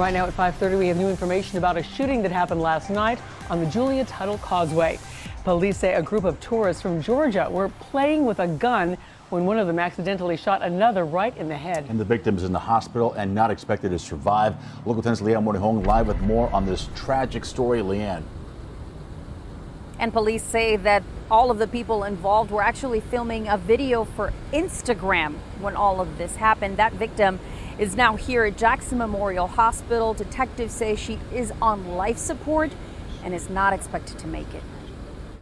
Right now at 5:30, we have new information about a shooting that happened last night on the Untitled Causeway. Police say a group of tourists from Georgia were playing with a gun when one of them accidentally shot another right in the head. And the victim is in the hospital and not expected to survive. Local 10's Leanne Morning live with more on this tragic story. Leanne. And police say that all of the people involved were actually filming a video for Instagram when all of this happened. That victim is now here at Jackson Memorial Hospital. Detectives say she is on life support and is not expected to make it.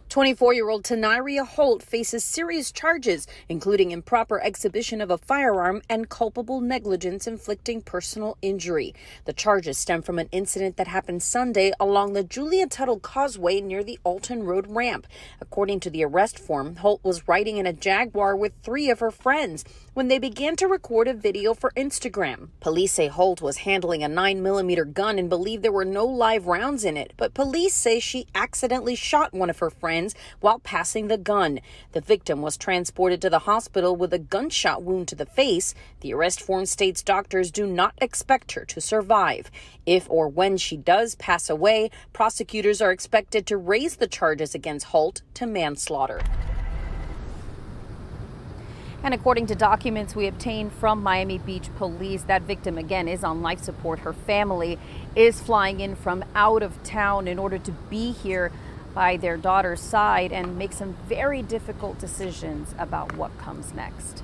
24-year-old Taniria Holt faces serious charges, including improper exhibition of a firearm and culpable negligence inflicting personal injury. The charges stem from an incident that happened Sunday along the Untitled Causeway near the Alton Road ramp. According to the arrest form, Holt was riding in a Jaguar with 3 of her friends when they began to record a video for Instagram. Police say Holt was handling a 9mm gun and believe there were no live rounds in it, but police say she accidentally shot one of her friends while passing the gun. The victim was transported to the hospital with a gunshot wound to the face. The arrest form states doctors do not expect her to survive. If or when she does pass away, prosecutors are expected to raise the charges against Holt to manslaughter. And according to documents we obtained from Miami Beach police, that victim again is on life support. Her family is flying in from out of town in order to be here by their daughter's side and make some very difficult decisions about what comes next.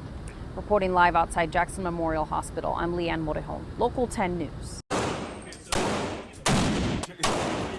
Reporting live outside Jackson Memorial Hospital, I'm Leanne Morejon, Local 10 News.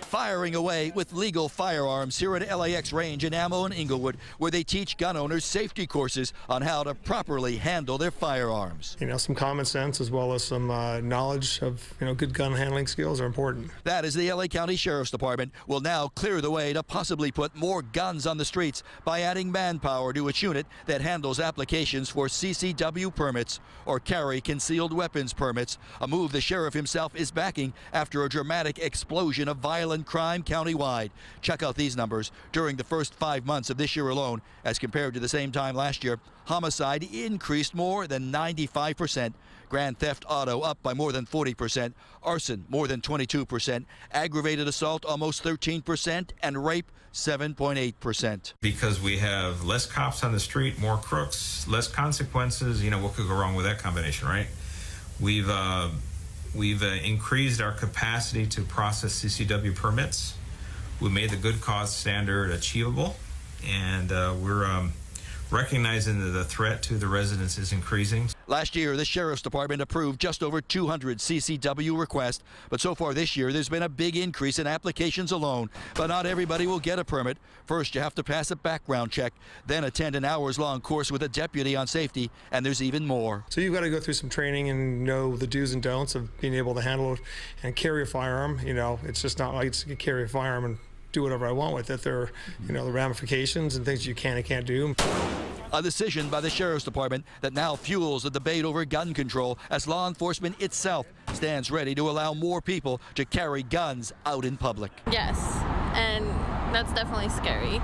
Firing away with legal firearms here at LAX Range in Ammo and Inglewood, where they teach gun owners safety courses on how to properly handle their firearms. Some common sense as well as some knowledge of good gun handling skills are important. That is the LA County Sheriff's Department will now clear the way to possibly put more guns on the streets by adding manpower to its unit that handles applications for CCW permits or carry concealed weapons permits, a move the sheriff himself is backing after a dramatic explosion of violent crime countywide. Check out these numbers. During the first 5 months of this year alone, as compared to the same time last year, homicide increased more than 95%. Grand theft auto up by more than 40%. Arson more than 22%. Aggravated assault almost 13%. And rape 7.8%. Because we have less cops on the street, more crooks, less consequences. What could go wrong with that combination, right? We've increased our capacity to process CCW permits. We made the good cause standard achievable, and we're recognizing that the threat to the residents is increasing. Last year, the Sheriff's Department approved just over 200 CCW requests, but so far this year, there's been a big increase in applications alone. But not everybody will get a permit. First, you have to pass a background check, then attend an hours-long course with a deputy on safety, and there's even more. So you've got to go through some training and know the do's and don'ts of being able to handle and carry a firearm. It's just not like you carry a firearm and do whatever I want with it. There are, the ramifications and things you can and can't do. A decision by the Sheriff's Department that now fuels the debate over gun control as law enforcement itself stands ready to allow more people to carry guns out in public. Yes, and that's definitely scary.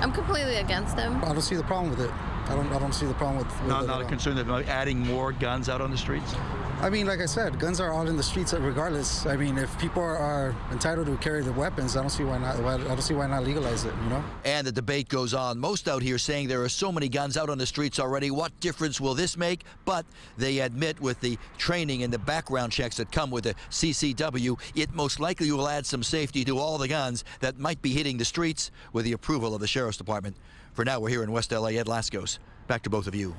I'm completely against them. I don't see the problem with it. I don't see the problem with it. Not a concern about adding more guns out on the streets? Like I said, guns are out in the streets regardless. If people are entitled to carry the weapons, I don't see why not. I don't see why not legalize it, And the debate goes on. Most out here saying there are so many guns out on the streets already. What difference will this make? But they admit with the training and the background checks that come with the CCW, it most likely will add some safety to all the guns that might be hitting the streets with the approval of the Sheriff's Department. For now, we're here in West LA. Ed Lascos, back to both of you.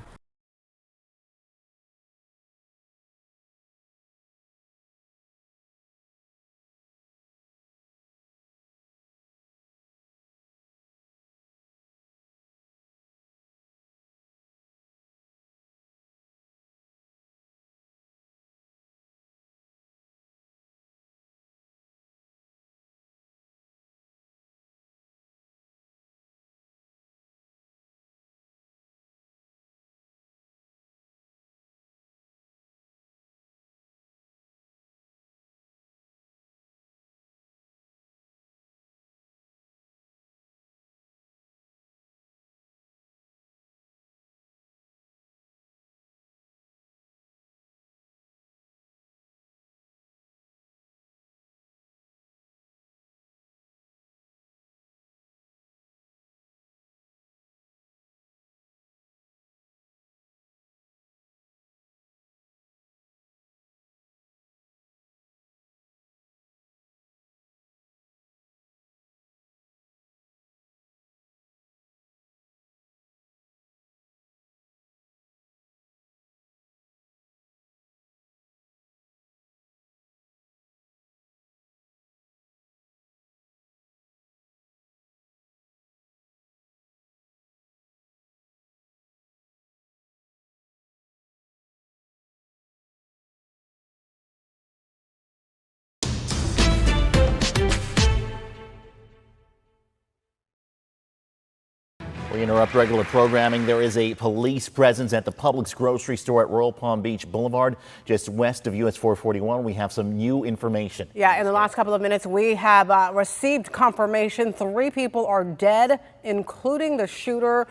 We interrupt regular programming. There is a police presence at the Publix grocery store at Royal Palm Beach Boulevard, just west of US 441. We have some new information. Yeah, in the last couple of minutes, we have received confirmation 3 people are dead, including the shooter,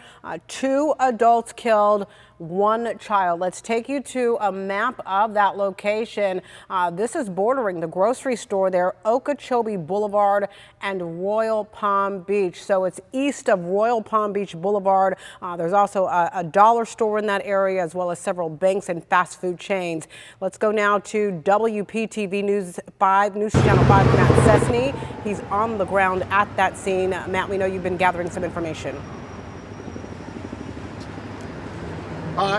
2 adults killed, 1 child. Let's take you to a map of that location. This is bordering the grocery store there, Okeechobee Boulevard and Royal Palm Beach. So it's east of Royal Palm Beach Boulevard. There's also a dollar store in that area, as well as several banks and fast food chains. Let's go now to WPTV News 5, News Channel 5, Matt Cessny. He's on the ground at that scene. Matt, we know you've been gathering some information.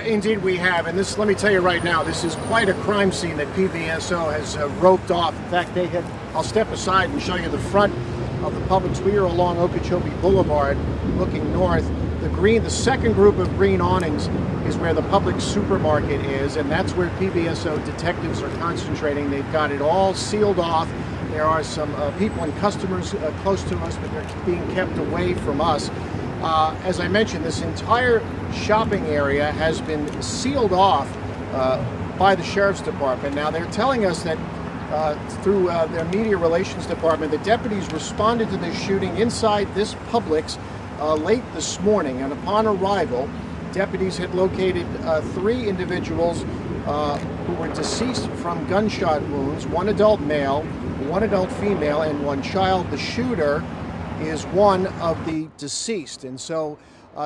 Indeed we have, and this, let me tell you right now, this is quite a crime scene that PBSO has roped off. In fact, I'll step aside and show you the front of the Publix. We are along Okeechobee Boulevard looking north. The second group of green awnings is where the Publix supermarket is, and that's where PBSO detectives are concentrating. They've got it all sealed off. There are some people and customers close to us, but they're being kept away from us. As I mentioned, this entire shopping area has been sealed off by the Sheriff's Department. Now, they're telling us that through their media relations department, the deputies responded to this shooting inside this Publix late this morning, and upon arrival, deputies had located 3 individuals who were deceased from gunshot wounds, 1 adult male, 1 adult female, and 1 child. The shooter is one of the deceased, and so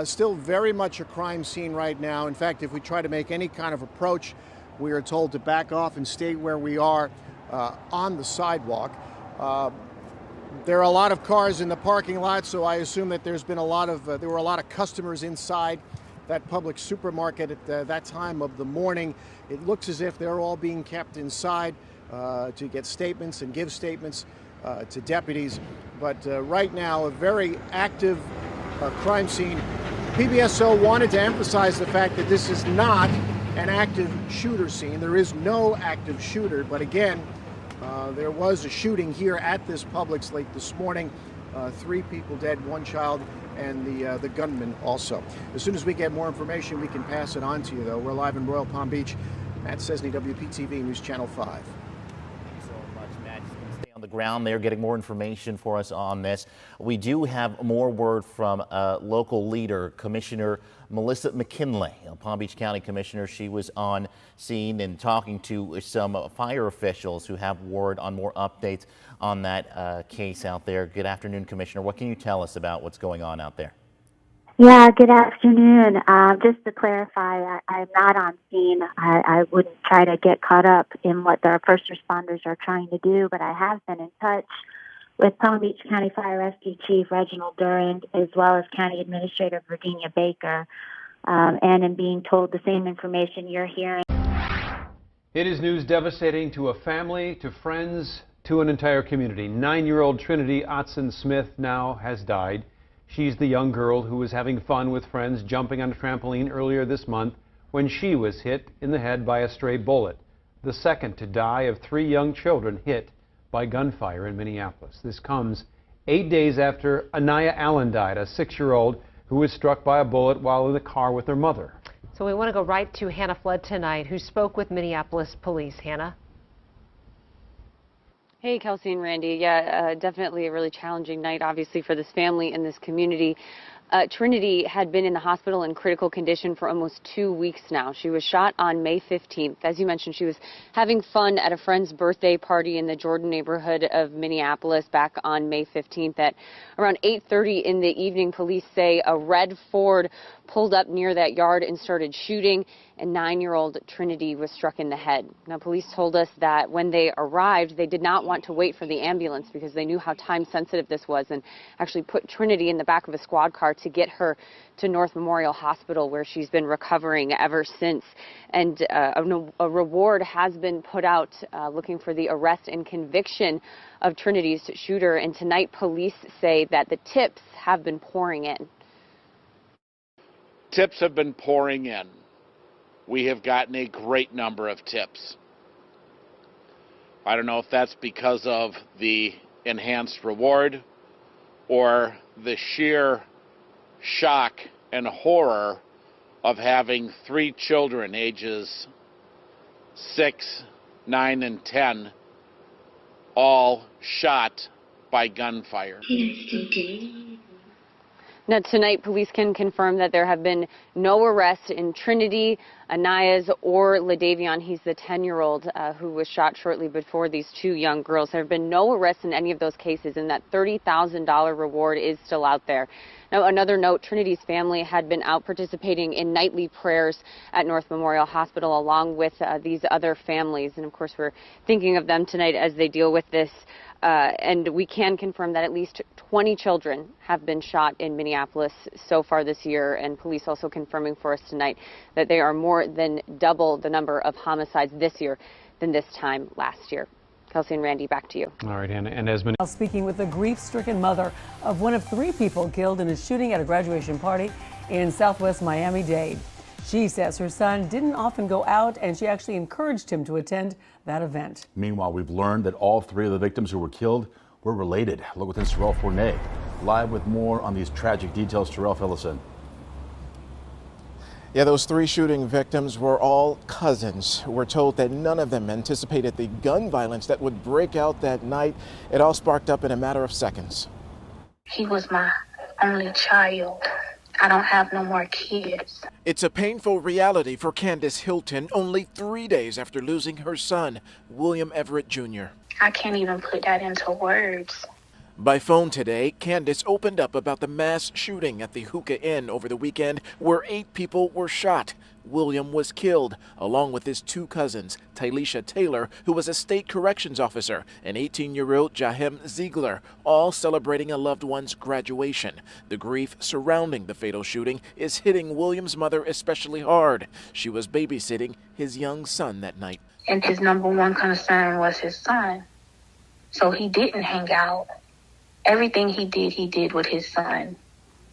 still very much a crime scene right now. In fact, if we try to make any kind of approach, we are told to back off and stay where we are on the sidewalk. There are a lot of cars in the parking lot, so I assume that there were a lot of customers inside that Publix supermarket at that time of the morning. It looks as if they're all being kept inside to get statements and give statements to deputies. But right now, a very active crime scene. PBSO wanted to emphasize the fact that this is not an active shooter scene. There is no active shooter, but again, there was a shooting here at this Publix late this morning. 3 people dead, 1 child, and the gunman also. As soon as we get more information, we can pass it on to you, though. We're live in Royal Palm Beach. Matt Cessny, WPTV News Channel 5. On the ground there, getting more information for us on this. We do have more word from a local leader, Commissioner Melissa McKinley, Palm Beach County Commissioner. She was on scene and talking to some fire officials who have word on more updates on that case out there. Good afternoon, Commissioner. What can you tell us about what's going on out there? Yeah, good afternoon. Just to clarify, I'm not on scene. I wouldn't try to get caught up in what the first responders are trying to do, but I have been in touch with Palm Beach County Fire Rescue Chief Reginald Durand, as well as County Administrator Virginia Baker, and am being told the same information you're hearing. It is news devastating to a family, to friends, to an entire community. 9-year-old Trinity Otson-Smith now has died. She's the young girl who was having fun with friends jumping on a trampoline earlier this month when she was hit in the head by a stray bullet. The second to die of 3 young children hit by gunfire in Minneapolis. This comes 8 days after Anaya Allen died, a 6-year-old who was struck by a bullet while in the car with her mother. So we want to go right to Hannah Flood tonight, who spoke with Minneapolis police. Hannah? Hey, Kelsey and Randy. Yeah, definitely a really challenging night, obviously, for this family and this community. Trinity had been in the hospital in critical condition for almost 2 weeks now. She was shot on May 15th. As you mentioned, she was having fun at a friend's birthday party in the Jordan neighborhood of Minneapolis back on May 15th. At around 8:30 in the evening, police say a red Ford pulled up near that yard and started shooting, and 9-year-old Trinity was struck in the head. Now, police told us that when they arrived, they did not want to wait for the ambulance because they knew how time-sensitive this was, and actually put Trinity in the back of a squad car to get her to North Memorial Hospital, where she's been recovering ever since. And a reward has been put out looking for the arrest and conviction of Trinity's shooter. And tonight, police say that the tips have been pouring in. Tips have been pouring in. We have gotten a great number of tips. I don't know if that's because of the enhanced reward or the sheer shock and horror of having 3 children, ages 6, 9, and 10, all shot by gunfire. Now, tonight, police can confirm that there have been no arrests in Trinity, Anayaz, or LaDavion. He's the 10-year-old who was shot shortly before these 2 young girls. There have been no arrests in any of those cases, and that $30,000 reward is still out there. Now, another note, Trinity's family had been out participating in nightly prayers at North Memorial Hospital along with these other families. And, of course, we're thinking of them tonight as they deal with this. And we can confirm that at least 20 children have been shot in Minneapolis so far this year, and police also confirming for us tonight that they are more than double the number of homicides this year than this time last year. Kelsey and Randy, back to you. All right, Hannah. And as Now speaking with the grief-stricken mother of one of 3 people killed in a shooting at a graduation party in Southwest Miami-Dade. She says her son didn't often go out, and she actually encouraged him to attend that event. Meanwhile, we've learned that all 3 of the victims who were killed were related. Local 10's Terrell Fournay live with more on these tragic details. Terrell, fill us in. Yeah, those 3 shooting victims were all cousins. We're told that none of them anticipated the gun violence that would break out that night. It all sparked up in a matter of seconds. He was my only child. I don't have no more kids. It's a painful reality for Candace Hilton only 3 days after losing her son, William Everett Jr. I can't even put that into words. By phone today, Candace opened up about the mass shooting at the Hookah Inn over the weekend where 8 people were shot. William was killed, along with his 2 cousins, Tylisha Taylor, who was a state corrections officer, and 18-year-old Jahem Ziegler, all celebrating a loved one's graduation. The grief surrounding the fatal shooting is hitting William's mother especially hard. She was babysitting his young son that night. And his number one concern was his son. So he didn't hang out. Everything he did with his son.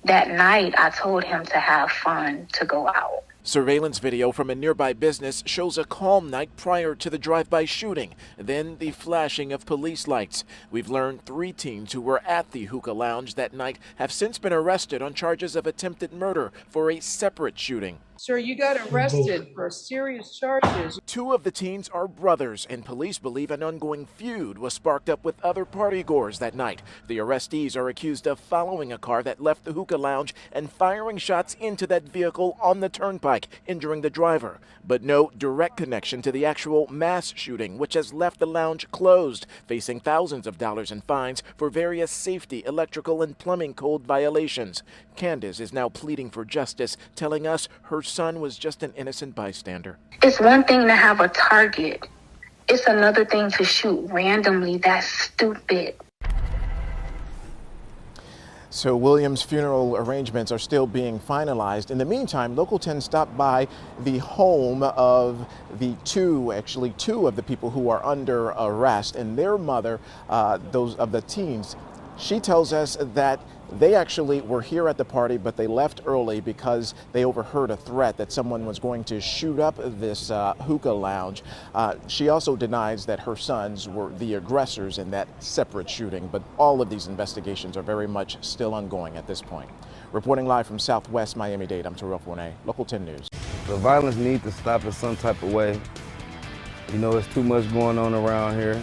That night, I told him to have fun, to go out. Surveillance video from a nearby business shows a calm night prior to the drive-by shooting, then the flashing of police lights. We've learned 3 teens who were at the hookah lounge that night have since been arrested on charges of attempted murder for a separate shooting. Sir, you got arrested for serious charges. 2 of the teens are brothers, and police believe an ongoing feud was sparked up with other partygoers that night. The arrestees are accused of following a car that left the hookah lounge and firing shots into that vehicle on the turnpike, injuring the driver. But no direct connection to the actual mass shooting, which has left the lounge closed, facing thousands of dollars in fines for various safety, electrical, and plumbing code violations. Candace is now pleading for justice, telling us her son was just an innocent bystander. It's one thing to have a target. It's another thing to shoot randomly. That's stupid. So William's funeral arrangements are still being finalized. In the meantime, Local 10 stopped by the home of the 2 of the people who are under arrest, and their mother, those of the teens. She tells us that they actually were here at the party, but they left early because they overheard a threat that someone was going to shoot up this hookah lounge. She also denies that her sons were the aggressors in that separate shooting, but all of these investigations are very much still ongoing at this point. Reporting live from Southwest Miami-Dade, I'm Terrell Fournay, Local 10 News. The violence needs to stop in some type of way. You know, there's too much going on around here.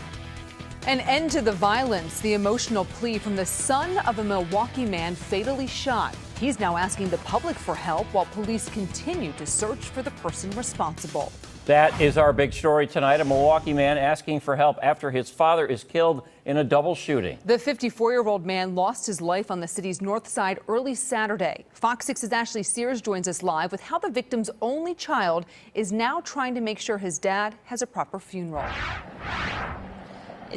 An end to the violence, the emotional plea from the son of a Milwaukee man fatally shot. He's now asking the public for help while police continue to search for the person responsible. That is our big story tonight. A Milwaukee man asking for help after his father is killed in a double shooting. The 54-year-old man lost his life on the city's north side early Saturday. Fox 6's Ashley Sears joins us live with how the victim's only child is now trying to make sure his dad has a proper funeral.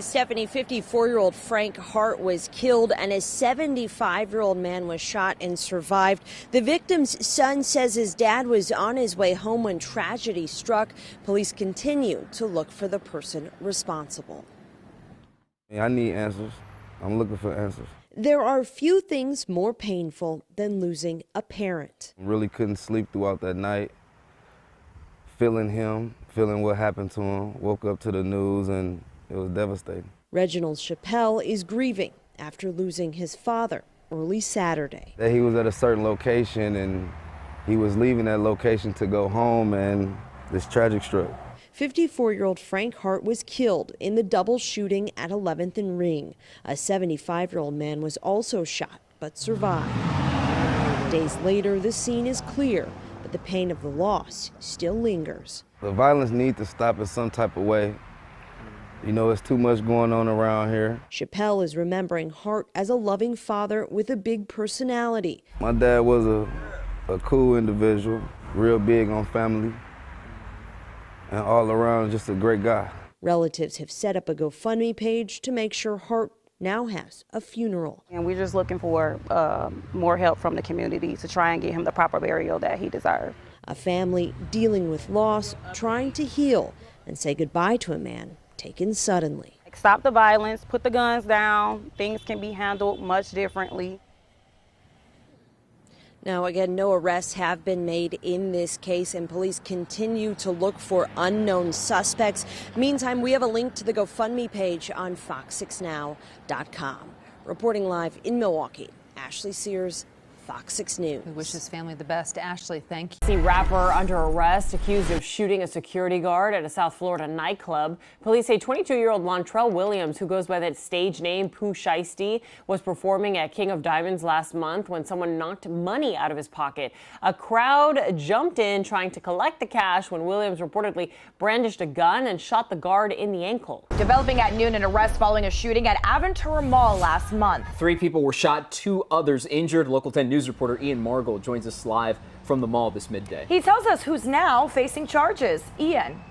Stephanie, 54-year-old Frank Hart was killed and a 75-year-old man was shot and survived. The victim's son says his dad was on his way home when tragedy struck. Police continue to look for the person responsible. I need answers. I'm looking for answers. There are few things more painful than losing a parent. Really couldn't sleep throughout that night. Feeling him, feeling what happened to him. Woke up to the news and it was devastating. Reginald Chappelle is grieving after losing his father. early Saturday. That he was at a certain location and he was leaving that location to go home, and this tragic struck. 54-year-old Frank Hart was killed in the double shooting at 11th and Ring. A 75-year-old man was also shot but survived. Days later, the scene is clear, but the pain of the loss still lingers. The violence needs to stop in some type of way. You know, it's too much going on around here. Chappelle is remembering Hart as a loving father with a big personality. My dad was a cool individual, real big on family, and all around just a great guy. Relatives have set up a GoFundMe page to make sure Hart now has a funeral. And we're just looking for more help from the community to try and get him the proper burial that he deserves. A family dealing with loss, trying to heal and say goodbye to a man taken suddenly. Stop the violence, put the guns down. Things can be handled much differently. Now, again, no arrests have been made in this case, and police continue to look for unknown suspects. Meantime, we have a link to the GoFundMe page on fox6now.com. Reporting live in Milwaukee, Ashley Sears, Fox 6 News. We wish his family the best. Ashley, thank you. See rapper under arrest, accused of shooting a security guard at a South Florida nightclub. Police say 22-year-old Montrell Williams, who goes by that stage name Pooh Shiesty, was performing at King of Diamonds last month when someone knocked money out of his pocket. A crowd jumped in trying to collect the cash when Williams reportedly brandished a gun and shot the guard in the ankle. Developing at noon, an arrest following a shooting at Aventura Mall last month. 3 people were shot, 2 others injured. Local 10 News reporter Ian Margol joins us live from the mall this midday. He tells us who's now facing charges. Ian.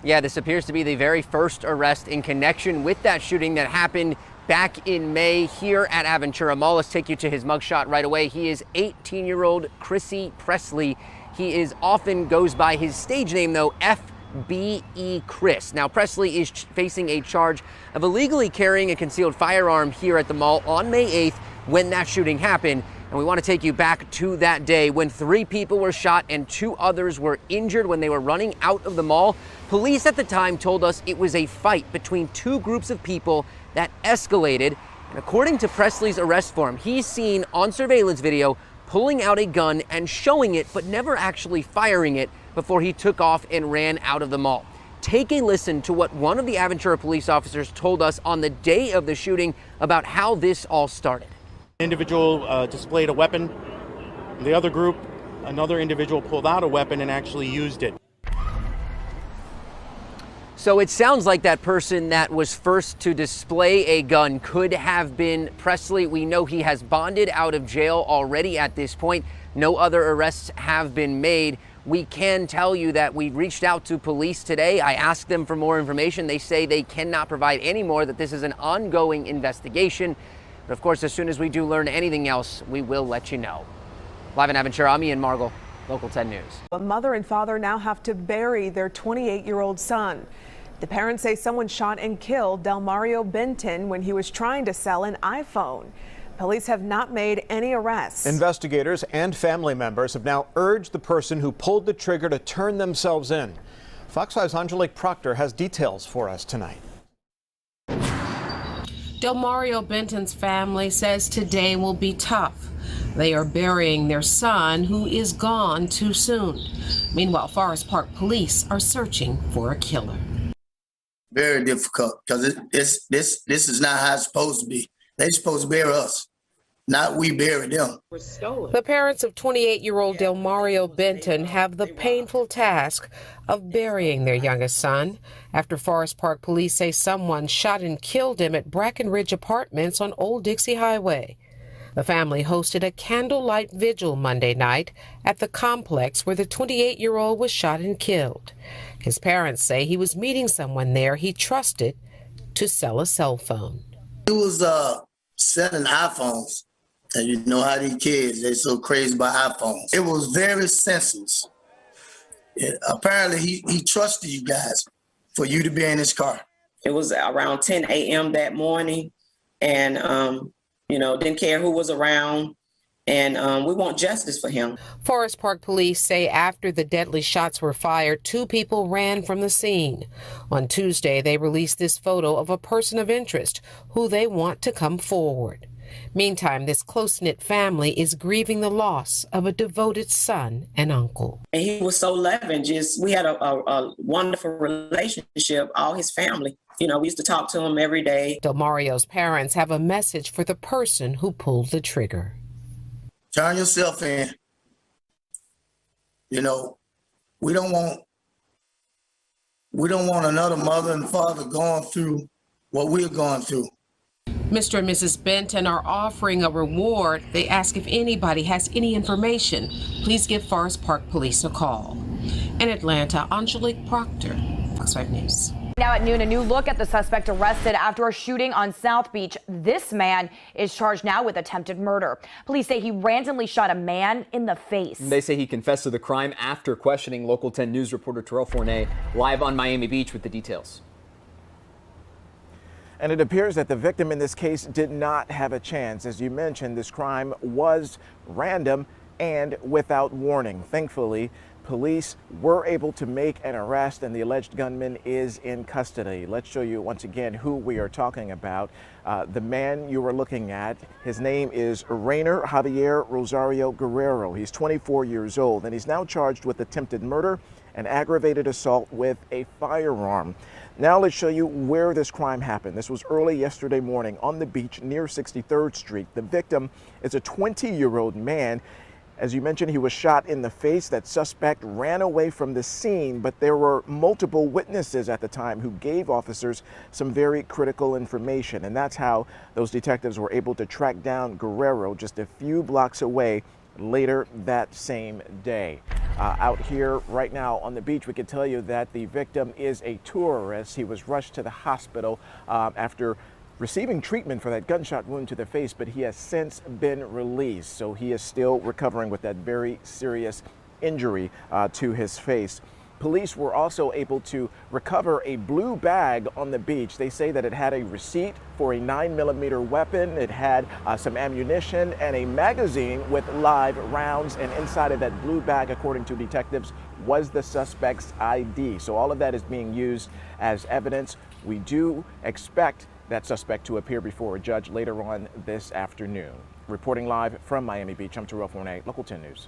Yeah, this appears to be the very first arrest in connection with that shooting that happened back in May here at Aventura Mall. Let's take you to his mugshot right away. He is 18-year-old Chrissy Presley. He often goes by his stage name, though, FBE Chris. Now, Presley is facing a charge of illegally carrying a concealed firearm here at the mall on May 8th when that shooting happened. And we want to take you back to that day when 3 people were shot and 2 others were injured when they were running out of the mall. Police at the time told us it was a fight between 2 groups of people that escalated. And according to Presley's arrest form, he's seen on surveillance video pulling out a gun and showing it, but never actually firing it before he took off and ran out of the mall. Take a listen to what one of the Aventura police officers told us on the day of the shooting about how this all started. Individual displayed a weapon. The other group, another individual pulled out a weapon and actually used it. So it sounds like that person that was first to display a gun could have been Presley. We know he has bonded out of jail already at this point. No other arrests have been made. We can tell you that we reached out to police today. I asked them for more information. They say they cannot provide any more, that this is an ongoing investigation. But of course, as soon as we do learn anything else, we will let you know. Live in Aventura, I'm Ian Margol, Local 10 News. A mother and father now have to bury their 28-year-old son. The parents say someone shot and killed Delmario Benton when he was trying to sell an iPhone. Police have not made any arrests. Investigators and family members have now urged the person who pulled the trigger to turn themselves in. Fox 5's Angelique Proctor has details for us tonight. Delmario Benton's family says today will be tough. They are burying their son, who is gone too soon. Meanwhile, Forest Park police are searching for a killer. Very difficult, because this is not how it's supposed to be. They're supposed to bury us, not we bury them. The parents of 28-year-old Delmario Benton have the painful task of burying their youngest son after Forest Park police say someone shot and killed him at Brackenridge Apartments on Old Dixie Highway. The family hosted a candlelight vigil Monday night at the complex where the 28-year-old was shot and killed. His parents say he was meeting someone there he trusted to sell a cell phone. He was selling iPhones. And you know how these kids, they're so crazy about iPhones. It was very senseless. Apparently, he trusted you guys for you to be in his car. It was around 10 a.m. that morning, and, didn't care who was around, and we want justice for him. Forest Park police say after the deadly shots were fired, 2 people ran from the scene. On Tuesday, they released this photo of a person of interest who they want to come forward. Meantime, this close-knit family is grieving the loss of a devoted son and uncle. And he was so loving. We had a wonderful relationship, all his family. We used to talk to him every day. Del Mario's parents have a message for the person who pulled the trigger. Turn yourself in. We don't want another mother and father going through what we're going through. Mr. and Mrs. Benton are offering a reward. They ask if anybody has any information. Please give Forest Park Police a call. In Atlanta, Angelique Proctor, Fox 5 News. Now at noon, a new look at the suspect arrested after a shooting on South Beach. This man is charged now with attempted murder. Police say he randomly shot a man in the face. They say he confessed to the crime after questioning Local 10 News reporter Terrell Fournay live on Miami Beach with the details. And it appears that the victim in this case did not have a chance. As you mentioned, this crime was random and without warning. Thankfully, police were able to make an arrest and the alleged gunman is in custody. Let's show you once again who we are talking about. The man you were looking at, his name is Rainer Javier Rosario Guerrero. He's 24 years old and he's now charged with attempted murder and aggravated assault with a firearm. Now let's show you where this crime happened. This was early yesterday morning on the beach near 63rd Street. The victim is a 20-year-old man. As you mentioned, he was shot in the face. That suspect ran away from the scene, but there were multiple witnesses at the time who gave officers some very critical information. And that's how those detectives were able to track down Guerrero just a few blocks away later that same day. Out here right now on the beach, we can tell you that the victim is a tourist. He was rushed to the hospital after receiving treatment for that gunshot wound to the face, but he has since been released. So he is still recovering with that very serious injury to his face. Police were also able to recover a blue bag on the beach. They say that it had a receipt for a 9mm weapon. It had some ammunition and a magazine with live rounds. And inside of that blue bag, according to detectives, was the suspect's ID. So all of that is being used as evidence. We do expect that suspect to appear before a judge later on this afternoon. Reporting live from Miami Beach, I'm Terrell Fournay, Local 10 News.